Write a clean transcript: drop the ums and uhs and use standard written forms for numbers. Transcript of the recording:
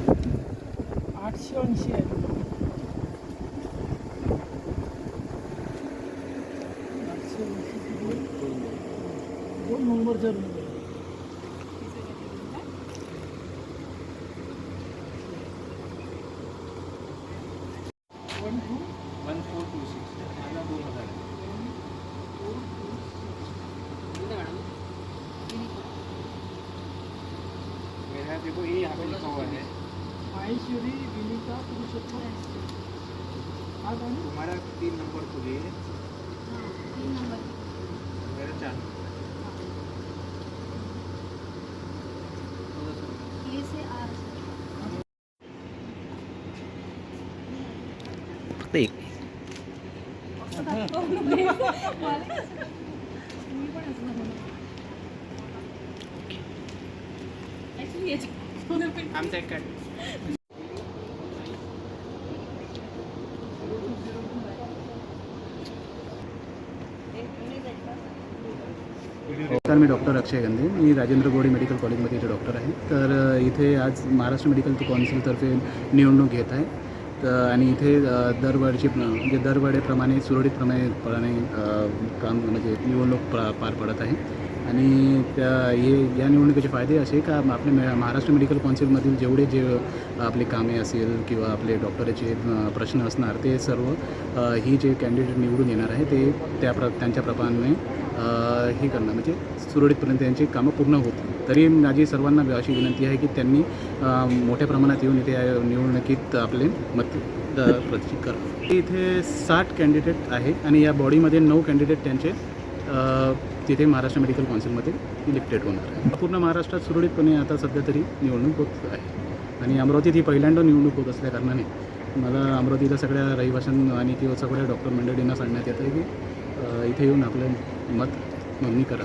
880 आहे. 880 2 नंबरचा रूम आहे. वन टू 1426 माझा 2000 आहे. मेरा देखो ये यहाँ पे लिखा हुआ है माहेश्वरी विनीता पुरुषोत्तम. हा का ना? तुम्हारा 3 नंबर खुले मेरा 4 फक्त एक आमचा एक कार्ड. तर मी डॉक्टर अक्षय गंधे, मी राजेंद्र गोडे मेडिकल कॉलेजमध्ये इथे डॉक्टर आहे. तर इथे आज महाराष्ट्र मेडिकल कौन्सिलतर्फे निवडणूक घेत आहे. तर आणि इथे दरवर्षी म्हणजे दरवेळेप्रमाणे सुरळीतपणे काम म्हणजे निवडणूक पार पडत आहे. आणि या निवडणुकीचे फायदे असे का आपले महाराष्ट्र मेडिकल कौन्सिलमधील जे आपले कामे असेल किंवा आपले डॉक्टरचे प्रश्न असणार ते सर्व ही जे कॅन्डिडेट निवडून येणार आहे ते त्यांच्या प्रमाणे हे करणं म्हणजे सुरळीतपर्यंत त्यांची कामं पूर्ण होतील. तरी माझी सर्वांना अशी विनंती आहे की त्यांनी मोठ्या प्रमाणात येऊन इथे निवडणुकीत आपले मत प्रदर्शित करावं. इथे 60 कॅन्डिडेट आहे आणि या बॉडीमध्ये 9 कॅन्डिडेट त्यांचे तिथे महाराष्ट्र मेडिकल कौन्सिलमध्ये इलेक्टेड होणार आहे. पूर्ण महाराष्ट्रात सुरळीतपणे आता सध्या तरी निवडणूक होत आहे आणि अमरावतीत ही पहिल्यांदा निवडणूक होत असल्याकारणाने मला अमरावतीला सगळ्या रहिवाशांना आणि किंवा सगळ्या डॉक्टर मंडळींना सांगण्यात येतं आहे की इथे येऊन आपलं मत नोंदणी करा.